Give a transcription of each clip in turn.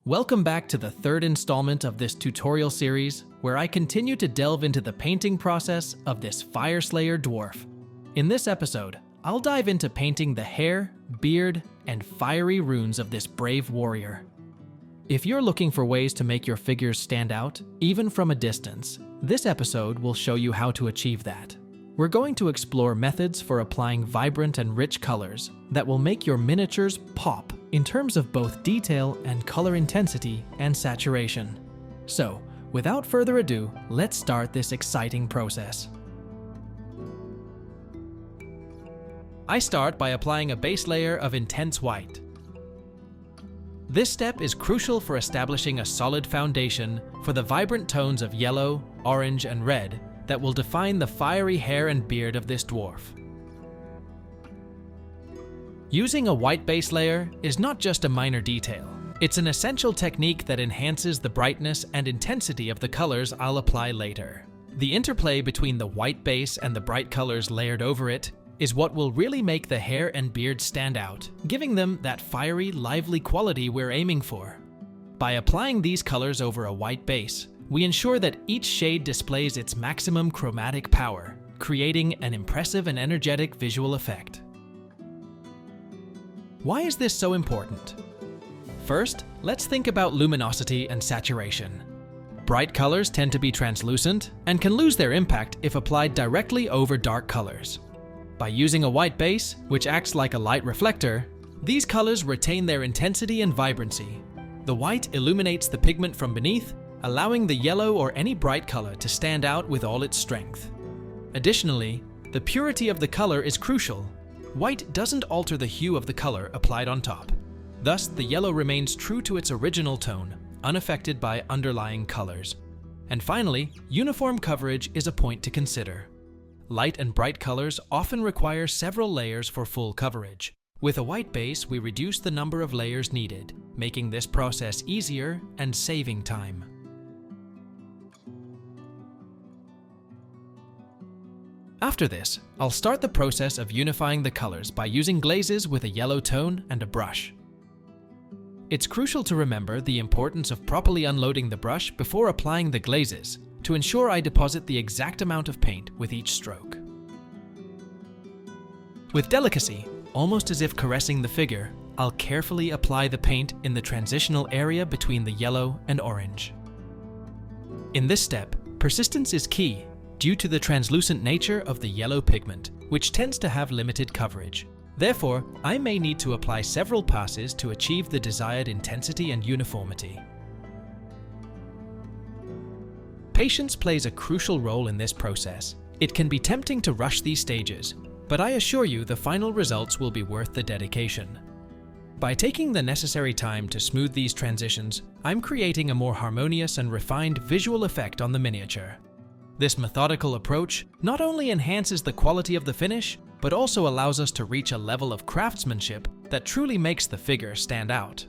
Welcome back to the third installment of this tutorial series, where I continue to delve into the painting process of this Fyreslayer dwarf. In this episode, I'll dive into painting the hair, beard, and fiery runes of this brave warrior. If you're looking for ways to make your figures stand out, even from a distance, this episode will show you how to achieve that. We're going to explore methods for applying vibrant and rich colors that will make your miniatures pop in terms of both detail and color intensity and saturation. So, without further ado, let's start this exciting process. I start by applying a base layer of intense white. This step is crucial for establishing a solid foundation for the vibrant tones of yellow, orange, and red that will define the fiery hair and beard of this dwarf. Using a white base layer is not just a minor detail. It's an essential technique that enhances the brightness and intensity of the colors I'll apply later. The interplay between the white base and the bright colors layered over it is what will really make the hair and beard stand out, giving them that fiery, lively quality we're aiming for. By applying these colors over a white base, we ensure that each shade displays its maximum chromatic power, creating an impressive and energetic visual effect. Why is this so important? First, let's think about luminosity and saturation. Bright colors tend to be translucent and can lose their impact if applied directly over dark colors. By using a white base, which acts like a light reflector, these colors retain their intensity and vibrancy. The white illuminates the pigment from beneath, allowing the yellow or any bright color to stand out with all its strength. Additionally, the purity of the color is crucial. White doesn't alter the hue of the color applied on top. Thus, the yellow remains true to its original tone, unaffected by underlying colors. And finally, uniform coverage is a point to consider. Light and bright colors often require several layers for full coverage. With a white base, we reduce the number of layers needed, making this process easier and saving time. After this, I'll start the process of unifying the colors by using glazes with a yellow tone and a brush. It's crucial to remember the importance of properly unloading the brush before applying the glazes to ensure I deposit the exact amount of paint with each stroke. With delicacy, almost as if caressing the figure, I'll carefully apply the paint in the transitional area between the yellow and orange. In this step, persistence is key due to the translucent nature of the yellow pigment, which tends to have limited coverage. Therefore, I may need to apply several passes to achieve the desired intensity and uniformity. Patience plays a crucial role in this process. It can be tempting to rush these stages, but I assure you the final results will be worth the dedication. By taking the necessary time to smooth these transitions, I'm creating a more harmonious and refined visual effect on the miniature. This methodical approach not only enhances the quality of the finish, but also allows us to reach a level of craftsmanship that truly makes the figure stand out.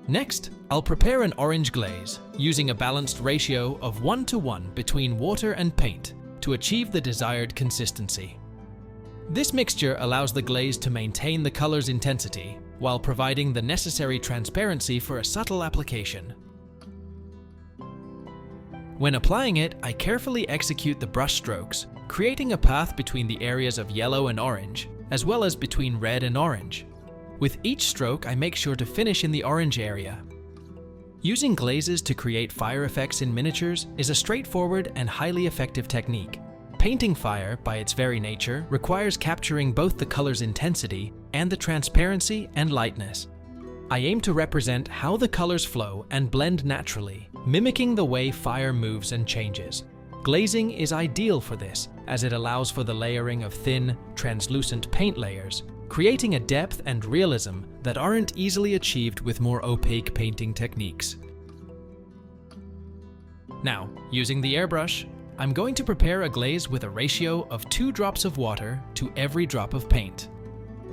Next, I'll prepare an orange glaze, using a balanced ratio of 1:1 between water and paint to achieve the desired consistency. This mixture allows the glaze to maintain the color's intensity, while providing the necessary transparency for a subtle application. When applying it, I carefully execute the brush strokes, creating a path between the areas of yellow and orange, as well as between red and orange. With each stroke, I make sure to finish in the orange area. Using glazes to create fire effects in miniatures is a straightforward and highly effective technique. Painting fire, by its very nature, requires capturing both the color's intensity and the transparency and lightness. I aim to represent how the colors flow and blend naturally, mimicking the way fire moves and changes. Glazing is ideal for this, as it allows for the layering of thin, translucent paint layers, creating a depth and realism that aren't easily achieved with more opaque painting techniques. Now, using the airbrush, I'm going to prepare a glaze with a ratio of 2 drops of water to every drop of paint.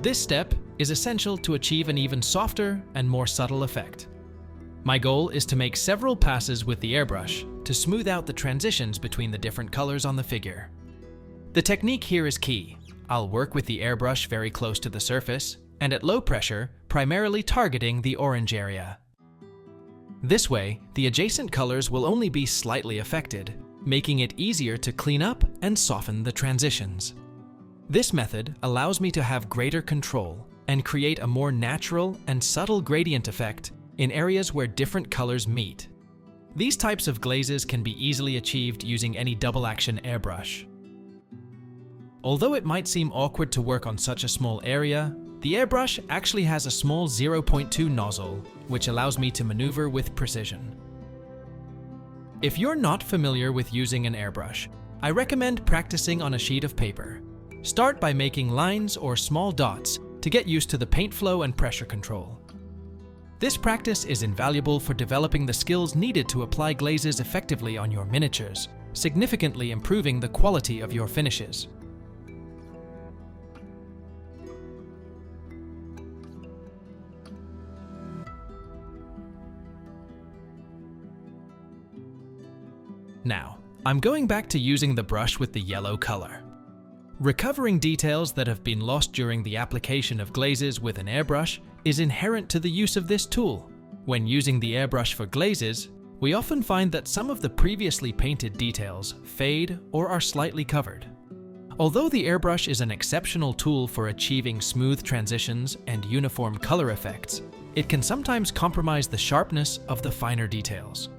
This step is essential to achieve an even softer and more subtle effect. My goal is to make several passes with the airbrush to smooth out the transitions between the different colors on the figure. The technique here is key. I'll work with the airbrush very close to the surface, and at low pressure, primarily targeting the orange area. This way, the adjacent colors will only be slightly affected, making it easier to clean up and soften the transitions. This method allows me to have greater control and create a more natural and subtle gradient effect in areas where different colors meet. These types of glazes can be easily achieved using any double-action airbrush. Although it might seem awkward to work on such a small area, the airbrush actually has a small 0.2 nozzle, which allows me to maneuver with precision. If you're not familiar with using an airbrush, I recommend practicing on a sheet of paper. Start by making lines or small dots to get used to the paint flow and pressure control. This practice is invaluable for developing the skills needed to apply glazes effectively on your miniatures, significantly improving the quality of your finishes. Now, I'm going back to using the brush with the yellow color. Recovering details that have been lost during the application of glazes with an airbrush is inherent to the use of this tool. When using the airbrush for glazes, we often find that some of the previously painted details fade or are slightly covered. Although the airbrush is an exceptional tool for achieving smooth transitions and uniform color effects, it can sometimes compromise the sharpness of the finer details.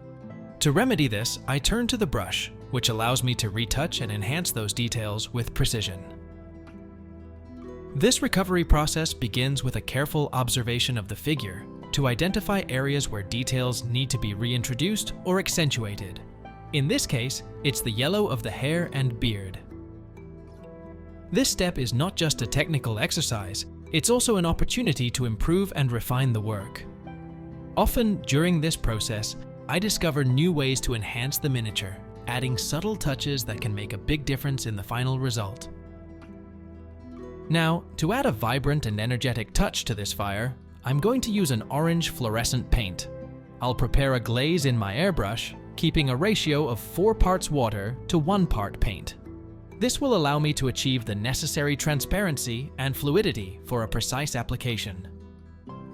To remedy this, I turn to the brush, which allows me to retouch and enhance those details with precision. This recovery process begins with a careful observation of the figure to identify areas where details need to be reintroduced or accentuated. In this case, it's the yellow of the hair and beard. This step is not just a technical exercise, it's also an opportunity to improve and refine the work. Often during this process, I discover new ways to enhance the miniature, adding subtle touches that can make a big difference in the final result. Now, to add a vibrant and energetic touch to this fire, I'm going to use an orange fluorescent paint. I'll prepare a glaze in my airbrush, keeping a ratio of 4 parts water to 1 part paint. This will allow me to achieve the necessary transparency and fluidity for a precise application.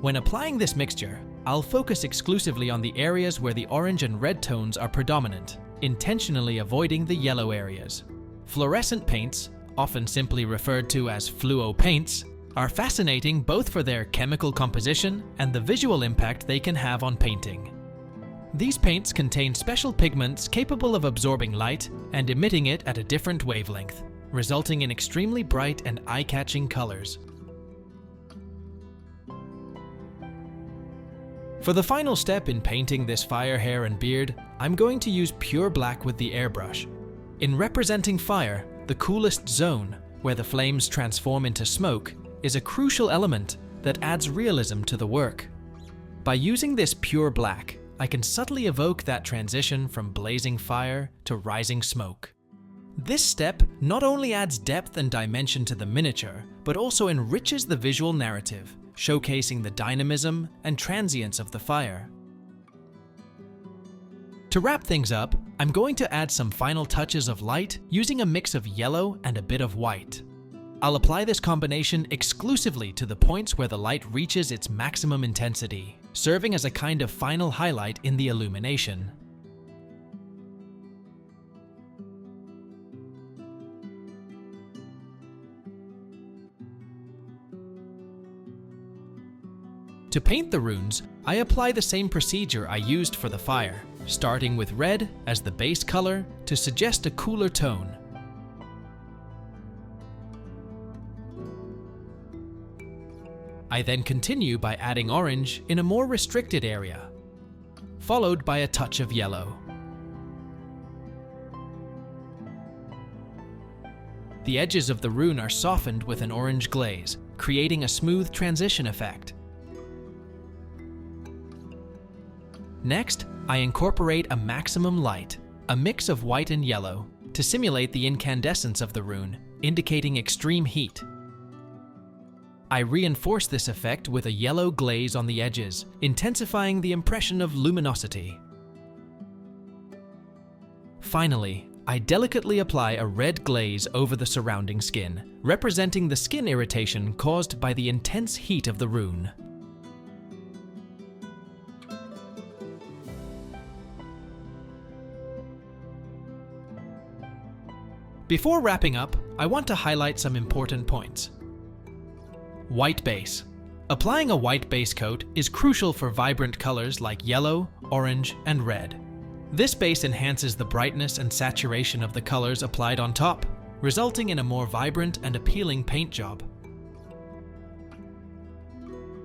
When applying this mixture, I'll focus exclusively on the areas where the orange and red tones are predominant, intentionally avoiding the yellow areas. Fluorescent paints, often simply referred to as fluo paints, are fascinating both for their chemical composition and the visual impact they can have on painting. These paints contain special pigments capable of absorbing light and emitting it at a different wavelength, resulting in extremely bright and eye-catching colors. For the final step in painting this fire hair and beard, I'm going to use pure black with the airbrush. In representing fire, the coolest zone, where the flames transform into smoke, is a crucial element that adds realism to the work. By using this pure black, I can subtly evoke that transition from blazing fire to rising smoke. This step not only adds depth and dimension to the miniature, but also enriches the visual narrative, showcasing the dynamism and transience of the fire. To wrap things up, I'm going to add some final touches of light using a mix of yellow and a bit of white. I'll apply this combination exclusively to the points where the light reaches its maximum intensity, serving as a kind of final highlight in the illumination. To paint the runes, I apply the same procedure I used for the fire, starting with red as the base color to suggest a cooler tone. I then continue by adding orange in a more restricted area, followed by a touch of yellow. The edges of the rune are softened with an orange glaze, creating a smooth transition effect. Next, I incorporate a maximum light, a mix of white and yellow, to simulate the incandescence of the rune, indicating extreme heat. I reinforce this effect with a yellow glaze on the edges, intensifying the impression of luminosity. Finally, I delicately apply a red glaze over the surrounding skin, representing the skin irritation caused by the intense heat of the rune. Before wrapping up, I want to highlight some important points. White base. Applying a white base coat is crucial for vibrant colors like yellow, orange, and red. This base enhances the brightness and saturation of the colors applied on top, resulting in a more vibrant and appealing paint job.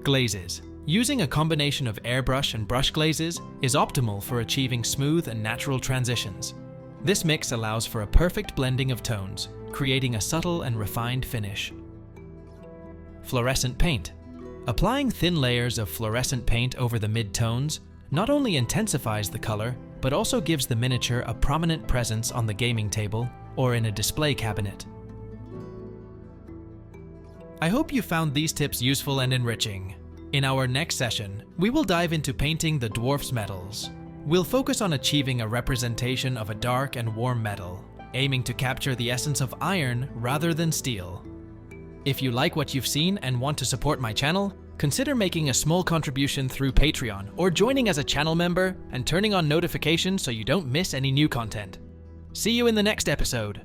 Glazes. Using a combination of airbrush and brush glazes is optimal for achieving smooth and natural transitions. This mix allows for a perfect blending of tones, creating a subtle and refined finish. Fluorescent paint. Applying thin layers of fluorescent paint over the mid-tones not only intensifies the color, but also gives the miniature a prominent presence on the gaming table or in a display cabinet. I hope you found these tips useful and enriching. In our next session, we will dive into painting the dwarf's metals. We'll focus on achieving a representation of a dark and warm metal, aiming to capture the essence of iron rather than steel. If you like what you've seen and want to support my channel, consider making a small contribution through Patreon or joining as a channel member and turning on notifications so you don't miss any new content. See you in the next episode.